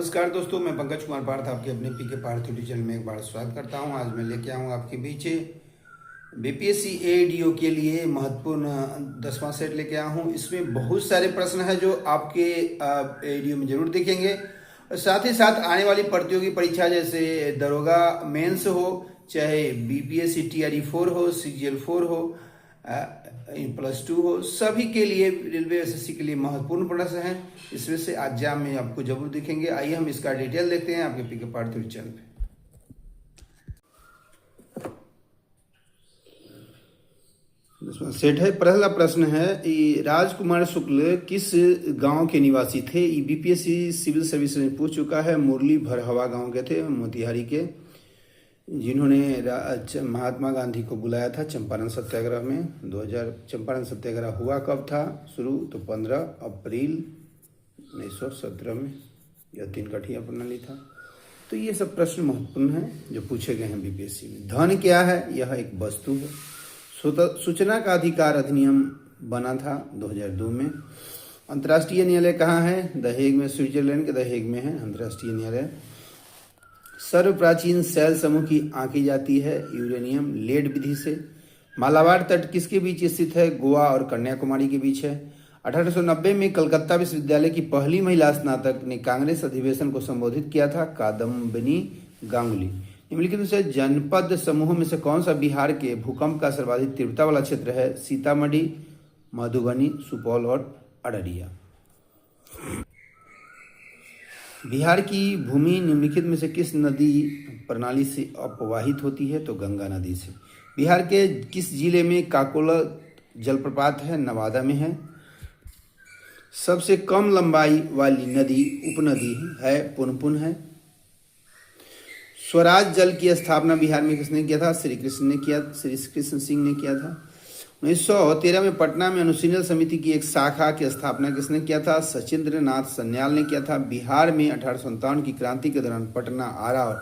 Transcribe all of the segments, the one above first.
नमस्कार दोस्तों, मैं पंकज कुमार पार्थ आपके अपने पीके पार्थ यूट्यूब चैनल में एक बार स्वागत करता हूं। आज मैं लेके आऊँ आपके बीच बीपीएससी एडीओ के लिए महत्वपूर्ण 10वां सेट लेके आया हूँ। इसमें बहुत सारे प्रश्न हैं जो आपके एडीओ में जरूर दिखेंगे और साथ ही साथ आने वाली प्रतियोगी परीक्षा जैसे दरोगा मेंस हो, चाहे बीपीएससी टीआरई 4 हो, सीजीएल 4 हो, +2 हो, सभी के लिए रेलवे एसएससी के लिए महत्वपूर्ण प्रश्न है। इसमें से एग्जाम में आपको जरूर दिखेंगे। आइए हम इसका डिटेल देखते हैं आपके पीके पार्थ यूट्यूब चैनल पे। सेट है। पहला प्रश्न है, राजकुमार शुक्ल किस गांव के निवासी थे? बीपीएससी सिविल सर्विस में पूछ चुका है। मुरली भरहवा गांव के थे, मोतिहारी के, जिन्होंने महात्मा गांधी को बुलाया था चंपारण सत्याग्रह में। 2000 चंपारण सत्याग्रह हुआ कब था शुरू? तो 15 अप्रैल 1917 में। यह 3 कठिया प्रणाली था। तो ये सब प्रश्न महत्वपूर्ण हैं जो पूछे गए हैं बीपीएससी में। धन क्या है? यह एक वस्तु है। सूचना का अधिकार अधिनियम बना था 2002 में। अंतर्राष्ट्रीय न्यायालय कहाँ है? द हेग में, स्विट्जरलैंड के द हेग में है अंतर्राष्ट्रीय न्यायालय। सर्व प्राचीन शैल समूह की आंकी जाती है यूरेनियम लेड विधि से। मालाबार तट किसके बीच स्थित है? गोवा और कन्याकुमारी के बीच है। 1890 में कलकत्ता विश्वविद्यालय की पहली महिला स्नातक ने कांग्रेस अधिवेशन को संबोधित किया था, कादम्बिनी गांगुली। निम्नलिखित में से जनपद समूह में से कौन सा बिहार के भूकंप का सर्वाधिक तीव्रता वाला क्षेत्र है? सीतामढ़ी, मधुबनी, सुपौल और अररिया। बिहार की भूमि निम्नलिखित में से किस नदी प्रणाली से अपवाहित होती है? तो गंगा नदी से। बिहार के किस जिले में काकोला जलप्रपात है? नवादा में है। सबसे कम लंबाई वाली नदी उपनदी है पुनपुन है। स्वराज जल की स्थापना बिहार में किसने किया था? श्री कृष्ण सिंह ने किया था। 1913 में पटना में अनुशीलन समिति की एक शाखा की स्थापना किसने किया था? सचिंद्र नाथ सन्याल ने किया था। बिहार में 1857 की क्रांति के दौरान पटना, आरा और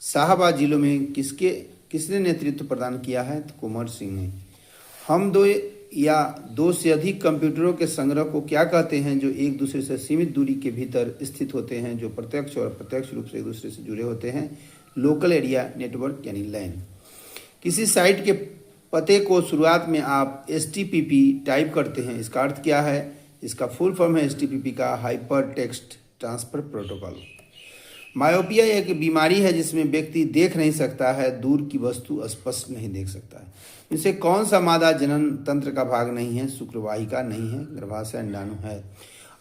शाहबाद जिलों में किसने नेतृत्व प्रदान किया है? तो कुंवर सिंह ने। हम दो या दो से अधिक कंप्यूटरों के संग्रह को क्या कहते हैं जो एक दूसरे से सीमित दूरी के भीतर स्थित होते हैं, जो प्रत्यक्ष और अप्रत्यक्ष रूप से एक दूसरे से जुड़े होते हैं? लोकल एरिया नेटवर्क यानी लैन। किसी साइट के पते को शुरुआत में आप HTTP टाइप करते हैं, इसका अर्थ क्या है? इसका फुल फॉर्म है HTTP का hyper text transfer protocol. Myopia एक बीमारी है जिसमें व्यक्ति देख नहीं सकता है, दूर की वस्तु स्पष्ट नहीं देख सकता है। इनसे कौन सा मादा जनन तंत्र का भाग नहीं है? शुक्रवाहिका नहीं है, गर्भाशय अंडाणु है।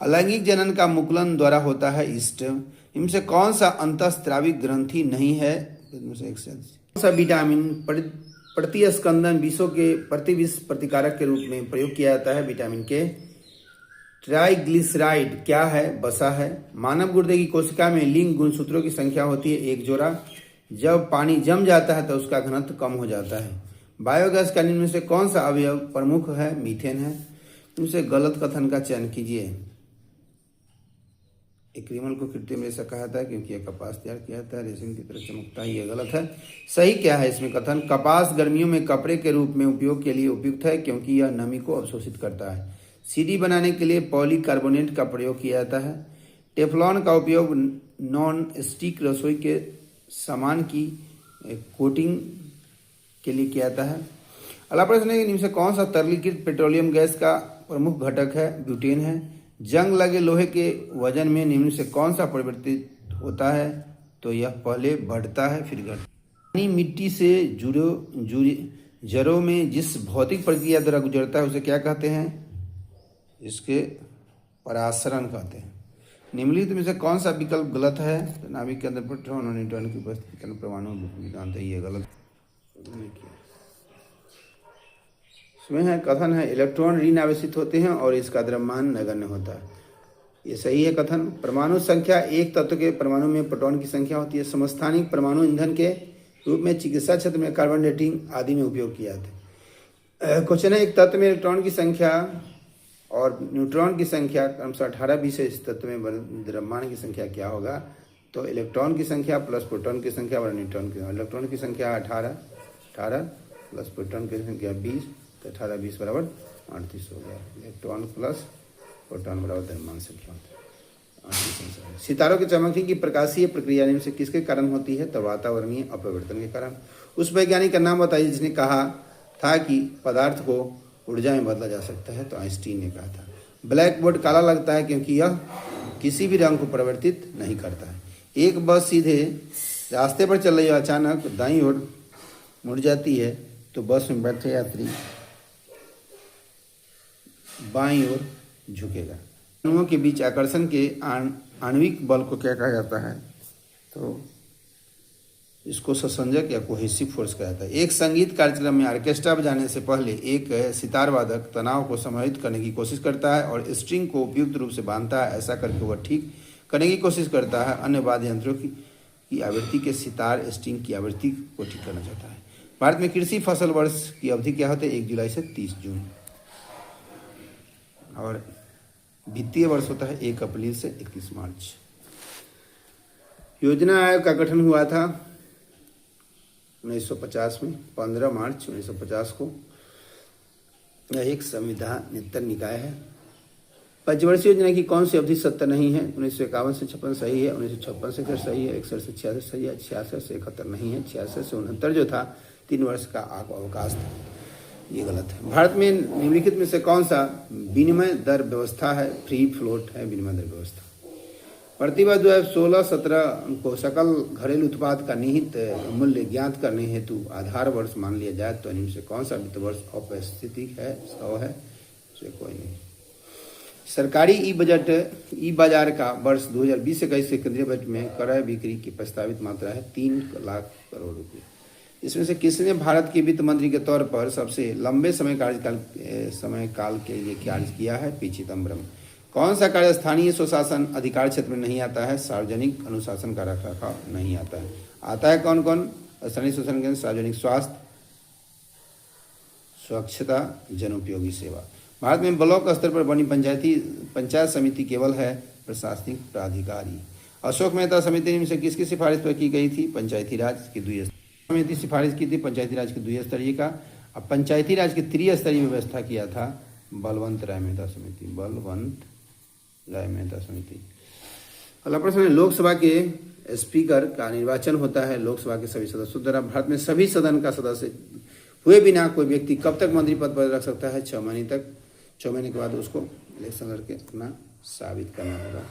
अलैंगिक जनन का मुकुलन द्वारा होता है ईस्ट। इनसे कौन सा अंतःस्राविक ग्रंथि नहीं है? कौन सा विटामिन प्रतिस्कंदन विषों के प्रतिविष प्रतिकारक के रूप में प्रयोग किया जाता है? विटामिन के। ट्राइग्लिसराइड क्या है? वसा है। मानव गुर्दे की कोशिका में लिंग गुणसूत्रों की संख्या होती है 1 जोड़ा। जब पानी जम जाता है तो उसका घनत्व कम हो जाता है। बायोगैस का निम्न में से कौन सा अवयव प्रमुख है? मीथेन है। इनसे गलत कथन का चयन कीजिए। एक रिमल को कृत्रिम रेशा कहा जाता है क्योंकि यह कपास तैयार किया जाता है, रेशम की तरह चमकता है। यह गलत है। सही क्या है इसमें कथन? कपास गर्मियों में कपड़े के रूप में उपयोग के लिए उपयुक्त है क्योंकि यह नमी को अवशोषित करता है। सीढ़ी बनाने के लिए पॉलीकार्बोनेट का प्रयोग किया जाता है। टेफ्लॉन का उपयोग नॉन स्टिक रसोई के सामान की कोटिंग के लिए किया जाता है। अगला प्रश्न है कि निम्न से कौन सा तरलीकृत पेट्रोलियम गैस का प्रमुख घटक है? ब्यूटेन है। जंग लगे लोहे के वजन में निम्न से कौन सा परिवर्तित होता है? तो यह पहले बढ़ता है फिर घटता है। मिट्टी से जड़ों में जिस भौतिक प्रक्रिया द्वारा गुजरता है उसे क्या कहते हैं? इसके परासरण कहते हैं। निम्नलिखित में से कौन सा विकल्प गलत है? तो नाभिक के अंदर प्रोटॉन और न्यूट्रॉन की उपस्थिति के परमाणु सिद्धांत है, ये गलत। इसमें है कथन है इलेक्ट्रॉन ऋण आवेशित होते हैं और इसका द्रव्यमान नगण्य होता है। ये सही है कथन। परमाणु संख्या एक तत्व के परमाणु में प्रोटॉन की संख्या होती है। समस्थानिक परमाणु ईंधन के रूप में चिकित्सा क्षेत्र में कार्बन डेटिंग आदि में उपयोग किया जाता है। क्वेश्चन है, एक तत्व में इलेक्ट्रॉन की संख्या और न्यूट्रॉन की संख्या क्रमशः 18-20 है। इस तत्व में द्रव्यमान की संख्या क्या होगा? तो इलेक्ट्रॉन की संख्या प्लस प्रोटॉन की संख्या और न्यूट्रॉन की। इलेक्ट्रॉन की संख्या 18 प्लस प्रोटॉन की संख्या 20, तो 18-20 बराबर 38 हो गया। इलेक्ट्रॉन प्लस प्रोटॉन बराबर द्रव्यमान संख्या होता है। सितारों की चमकने की प्रकाशीय प्रक्रिया निम्न से किसके कारण होती है? तो वातावरणीय अपरिवर्तन के कारण। उस वैज्ञानिक का नाम बताइए जिसने कहा था कि पदार्थ को ऊर्जा में बदला जा सकता है? तो आइंस्टीन ने कहा था। ब्लैक बोर्ड काला लगता है क्योंकि यह किसी भी रंग को परिवर्तित नहीं करता है। एक बस सीधे रास्ते पर चल रही है, अचानक दाईं ओर मुड़ जाती है तो बस में बैठे यात्री बाईं ओर झुकेगा। अणुओं के बीच आकर्षण के आणविक बल को क्या कहा जाता है? तो इसको ससंजक या कोहेसिव फोर्स कहा जाता है। एक संगीत कार्यक्रम में ऑर्केस्ट्रा बजाने से पहले एक सितार वादक तनाव को समाहित करने की कोशिश करता है और स्ट्रिंग को उपयुक्त रूप से बांधता है। ऐसा करके वह ठीक करने की कोशिश करता है। अन्य वाद्य यंत्रों की आवृत्ति के सितार स्ट्रिंग की आवृत्ति को ठीक करना चाहता है। भारत में कृषि फसल वर्ष की अवधि क्या होती है? 1 जुलाई से 30 जून। और वित्तीय वर्ष होता है 1 अप्रैल से 31 मार्च। योजना आयोग का गठन हुआ था 1950 में, 15 मार्च 1950 को। यह एक संविधानेतर निकाय है। पंचवर्षीय योजना की कौन सी अवधि सत्य नहीं है? 1951 से 56 सही है, 1956 से 61 सही है, 61 से 66 सही है, 66 से 71 नहीं है, 66 से 69 जो था 3 वर्ष का अवकाश था, ये गलत है। भारत में निम्नलिखित में से कौन सा विनिमय दर व्यवस्था है? फ्री फ्लोट है विनिमय दर व्यवस्था। प्रतिवर्ष 2016-17 को सकल घरेलू उत्पाद का निहित मूल्य ज्ञात करने हेतु आधार वर्ष मान लिया जाए तो इनमें से कौन सा वित्त वर्ष औपस्थितिक है? 100 है, इसे कोई नहीं। सरकारी ई बाजार का वर्ष 2020-21 के केंद्रीय बजट में क्रय बिक्री की प्रस्तावित मात्रा है 3 लाख करोड़ रुपये। इसमें से किसने भारत के वित्त मंत्री के तौर पर सबसे लंबे समय काल के लिए कार्य किया है? पी चिदम्बरम। कौन सा कार्य स्थानीय स्वशासन अधिकार क्षेत्र में नहीं आता है? सार्वजनिक अनुशासन का रखरखाव नहीं आता है। आता है कौन कौन? स्थानीय स्वशासन केंद्र, सार्वजनिक स्वास्थ्य, स्वच्छता, जनोपयोगी सेवा। भारत में ब्लॉक स्तर पर बनी पंचायत समिति केवल है प्रशासनिक प्राधिकारी। अशोक मेहता समिति में से किसकी सिफारिश पर की गई थी? पंचायती राज की द्विस्तरीय समिति सिफारिश की थी पंचायती राज की द्विस्तरीय का। अब पंचायती राज की त्रिस्तरीय व्यवस्था किया था बलवंत राय मेहता समिति। अगला प्रश्न है, लोकसभा के स्पीकर का निर्वाचन होता है लोकसभा के सभी सदस्यों द्वारा। भारत में सभी सदन का सदस्य हुए बिना कोई व्यक्ति कब तक मंत्री पद पर रख सकता है? 6 महीने तक। 6 महीने के बाद उसको इलेक्शन लड़के अपना साबित करना होगा।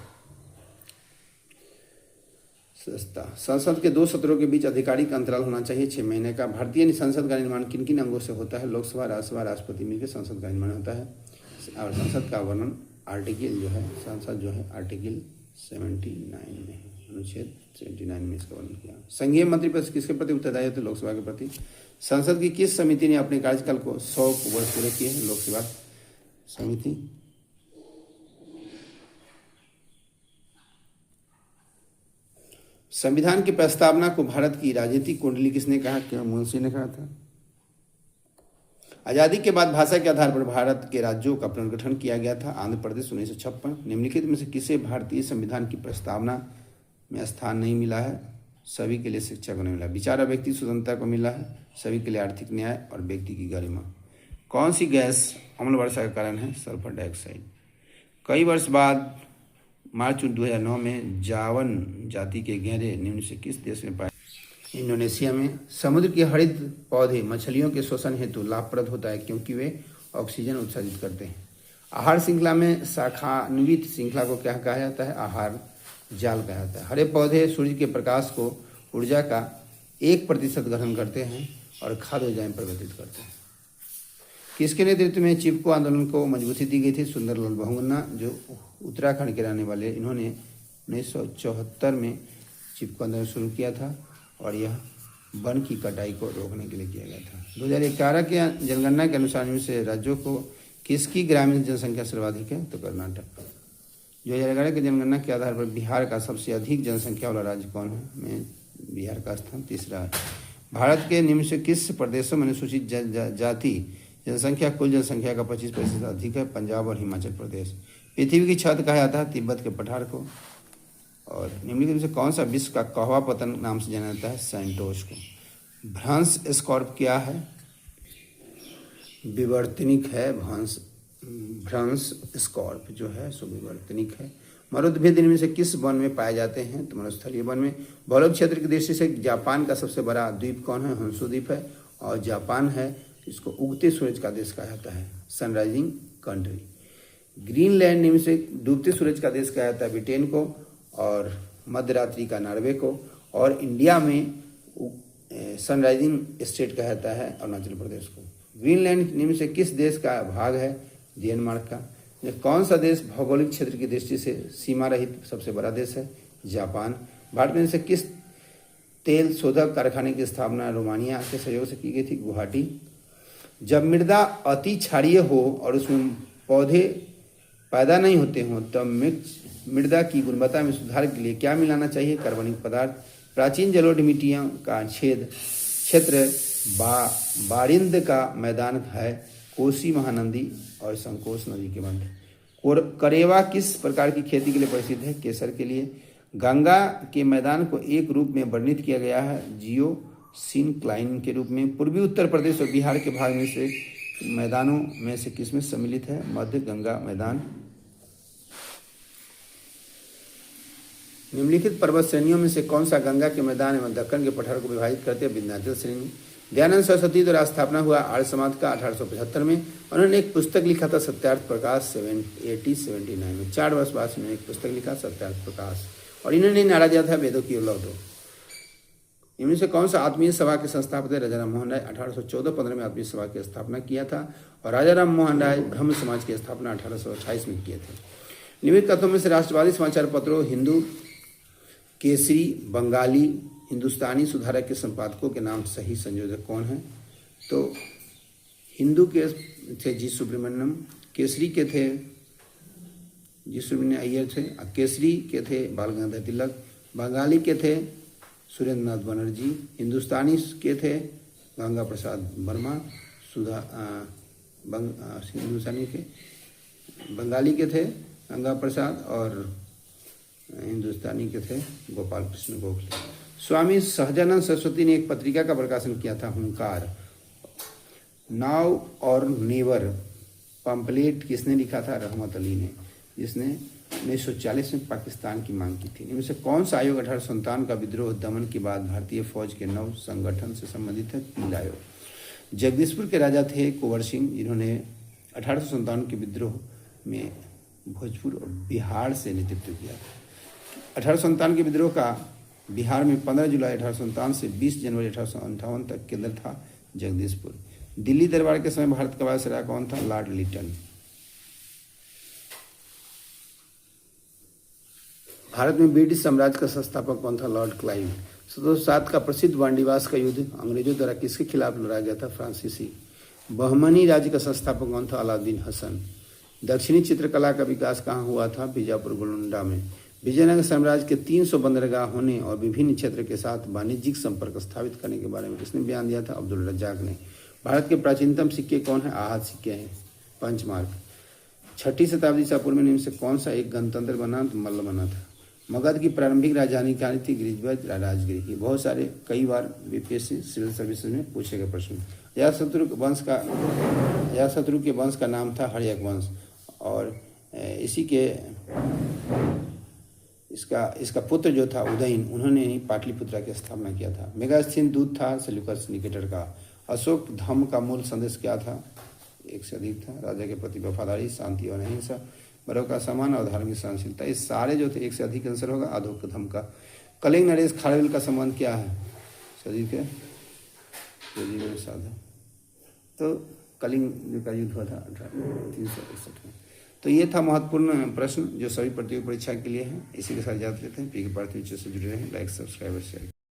संसद के 2 सत्रों के बीच आधिकारिक अंतराल होना चाहिए 6 महीने का। भारतीय संसद का निर्माण किन किन अंगों से होता है? लोकसभा, राज्यसभा, राष्ट्रपति मिलकर संसद का निर्माण होता है। और संसद का वर्णन आर्टिकल जो है, संसद जो है आर्टिकल 79 में, अनुच्छेद 79 में इसका वर्णन किया। संघीय मंत्रिपद किसके प्रति उत्तरदायी होते? लोकसभा के प्रति। संसद की किस समिति ने अपने कार्यकाल को 100 वर्ष पूरे किए हैं? लोकसभा समिति। संविधान की प्रस्तावना को भारत की राजनीतिक कुंडली किसने कहा? क्यों मुंशी ने कहा था। आजादी के बाद भाषा के आधार पर भारत के राज्यों का पुनर्गठन किया गया था। आंध्र प्रदेश 1956। निम्नलिखित में से किसे भारतीय संविधान की प्रस्तावना में स्थान नहीं मिला है? सभी के लिए शिक्षा को नहीं मिला। विचार और व्यक्ति स्वतंत्रता को मिला है। सभी के लिए आर्थिक न्याय और व्यक्ति की गरिमा। कौन सी गैस अम्ल वर्षा का कारण है? Sulphur dioxide. कई वर्ष बाद मार्च 2009 में जावन जाति के गहरे निम्न से किस देश में पाए? इंडोनेशिया में। समुद्र के हरित पौधे मछलियों के शोषण हेतु लाभप्रद होता है क्योंकि वे ऑक्सीजन उत्सर्जित करते हैं। आहार श्रृंखला में शाखान्वित श्रृंखला को क्या कहा जाता है? आहार जाल कहा जाता है। हरे पौधे सूर्य के प्रकाश को ऊर्जा का 1% ग्रहण करते हैं और खाद्य ऊर्जा में परिवर्तित करते हैं। किसके नेतृत्व में चिपको आंदोलन को मजबूती दी गई थी? सुंदरलाल बहुगुणा, जो उत्तराखंड के रहने वाले। इन्होंने 1974 में चिपको आंदोलन शुरू किया था और यह वन की कटाई को रोकने के लिए किया गया था। 2011 के जनगणना के अनुसार इनमें से राज्यों को किसकी ग्रामीण जनसंख्या सर्वाधिक है? तो कर्नाटक। 2011 की जनगणना के आधार पर बिहार का सबसे अधिक जनसंख्या वाला राज्य कौन है? में बिहार का स्थान 3रा है। भारत के निम्न से किस प्रदेशों में अनुसूचित जाति जनसंख्या कुल जनसंख्या का 25% अधिक है? पंजाब और हिमाचल प्रदेश। पृथ्वी की छत कहा जाता है तिब्बत के पठार को। और निम्नलिखित में से कौन सा विश्व का कहवा पतन नाम से जाना जाता है? सैंटोस को। भ्रंश स्कॉर्प क्या है? विवर्तनिक है। भ्रंश स्कॉर्प जो है सो विवर्तनिक है। मरुद्भिद इनमें से किस वन में पाए जाते हैं? तो मरुस्थलीय वन में। भौगोलिक क्षेत्र की दृष्टि से जापान का सबसे बड़ा द्वीप कौन है? हंसू द्वीप है। और जापान है इसको उगते सूरज का देश कहा जाता है, सनराइजिंग कंट्री। ग्रीनलैंड इनमें से डूबते सूरज का देश कहा जाता है ब्रिटेन को, और मध्यरात्रि का नॉर्वे को। और इंडिया में सनराइजिंग स्टेट कहा जाता है अरुणाचल प्रदेश को। ग्रीनलैंड निम्न से किस देश का भाग है? डेनमार्क का। कौन सा देश भौगोलिक क्षेत्र की दृष्टि से सीमा रहित सबसे बड़ा देश है? जापान। भारत में से किस तेल शोधक कारखाने की स्थापना रोमानिया के सहयोग से की गई थी? गुवाहाटी। जब मृदा अति क्षारीय हो और उसमें पौधे पैदा नहीं होते हों तब मृदा की गुणवत्ता में सुधार के लिए क्या मिलाना चाहिए? कार्बनिक पदार्थ। प्राचीन जलोढ़ मिट्टियों का क्षेत्र बारिंद का मैदान है, कोसी महानदी और संकोच नदी के मध्य। करेवा किस प्रकार की खेती के लिए प्रसिद्ध है? केसर के लिए। गंगा के मैदान को एक रूप में वर्णित किया गया है जियोसिनक्लाइन के रूप में। पूर्वी उत्तर प्रदेश और बिहार के भाग में से मैदानों में से किसमें सम्मिलित है? मध्य गंगा मैदान। निम्नलिखित पर्वत श्रेणियों में से कौन सा गंगा के मैदान एवं दक्कन के पठार को विभाजित करते हैं? विंध्याचल श्रेणी। दयानंद सरस्वती द्वारा स्थापना हुआ आर्य समाज का 1875 में। उन्होंने एक पुस्तक लिखा था सत्यार्थ प्रकाश 1879 में। 4 वर्ष बाद उन्होंने एक पुस्तक लिखा सत्यार्थ प्रकाश, और इन्होंने नारा दिया था वेदों की ओर लौटो। इनमें से कौन सा आत्मीय सभा के संस्थापक थे? राजा राम मोहन राय। 1814-15 में आत्मीय सभा की स्थापना किया था, और राजा राम मोहन राय ब्रह्म समाज की स्थापना 1828 में किए थे। निम्नलिखित कथनों में से राष्ट्रवादी समाचार पत्रों हिंदू, केसरी, बंगाली, हिंदुस्तानी सुधारक के संपादकों के नाम सही संयोजक कौन है? तो हिंदू के थे जी सुब्रमण्यम, केसरी के थे जी सुब्रमण्य अय्यर थे, केसरी के थे बाल गंगाधर तिलक, बंगाली के थे सुरेंद्र नाथ बनर्जी, हिंदुस्तानी के थे गंगा प्रसाद वर्मा, हिंदुस्तानी के बंगाली के थे गंगा प्रसाद, और हिंदुस्तानी के थे गोपाल कृष्ण गोखले। स्वामी सहजानंद सरस्वती ने एक पत्रिका का प्रकाशन किया था हुंकार। नाउ और नेवर पंपलेट किसने लिखा था? रहमत अली ने, जिसने 1940 में पाकिस्तान की मांग की थी। इनमें से कौन सा आयोग 1857 का विद्रोह दमन के बाद भारतीय फौज के नव संगठन से संबंधित है? पील आयोग। जगदीशपुर के राजा थे कुंवर सिंह, जिन्होंने 1857 के विद्रोह में भोजपुर और बिहार से नेतृत्व किया। 1857 के विद्रोह का बिहार में 15 जुलाई 1857 से 20 जनवरी 1858 तक केंद्र था जगदीशपुर। दिल्ली दरबार के समय भारत का वायसराय कौन था? लॉर्ड लिटन। भारत में ब्रिटिश साम्राज्य का संस्थापक कौन था? Lord Clive. 1707 का प्रसिद्ध वांडीवास का युद्ध अंग्रेजों द्वारा किसके खिलाफ लड़ा गया था? फ्रांसीसी। बहमनी राज्य का संस्थापक कौन था? अलाउद्दीन हसन। दक्षिणी चित्रकला का विकास कहाँ हुआ था? बीजापुर गोलकुंडा में। विजयनगर साम्राज्य के 300 बंदरगाह होने और विभिन्न क्षेत्र के साथ वाणिज्यिक संपर्क स्थापित करने के बारे में किसने बयान दिया था? अब्दुल रज्जाक ने। भारत के प्राचीनतम सिक्के कौन है? आहत सिक्के हैं, पंचमार्क। 6ठी शताब्दी ईसा पूर्व में निम्न से कौन सा एक गणतंत्र बना? तो मल्ल बना था। मगध की प्रारंभिक राजधानी क्या थी? गिरिध्वज राजगिरी की। बहुत सारे कई बार बीपीएससी सिविल सर्विसेज में पूछे गए प्रश्न। अजातशत्रु के वंश का नाम था हर्यक वंश, और इसी के इसका पुत्र जो था उदयन, उन्होंने ही पाटलिपुत्रा की स्थापना किया था। मेगास्थीन दूत था सेल्यूकस निकेटर का। अशोक धम्म का मूल संदेश क्या था? एक से अधिक था। राजा के प्रति वफादारी, शांति और अहिंसा, बड़ों का सम्मान और धार्मिक सहनशीलता। ये सारे जो थे एक से अधिक आंसर होगा अशोक धम्म का। कलिंग नरेश खारवेल का संबंध क्या है? सदी के साथ है। तो कलिंग का युद्ध हुआ था 361 में। तो ये था महत्वपूर्ण प्रश्न जो सभी प्रतियोगी परीक्षा के लिए है। इसी के साथ इजाजत लेते हैं। पी के पार्थिव से जुड़े रहें। लाइक, सब्सक्राइब और शेयर।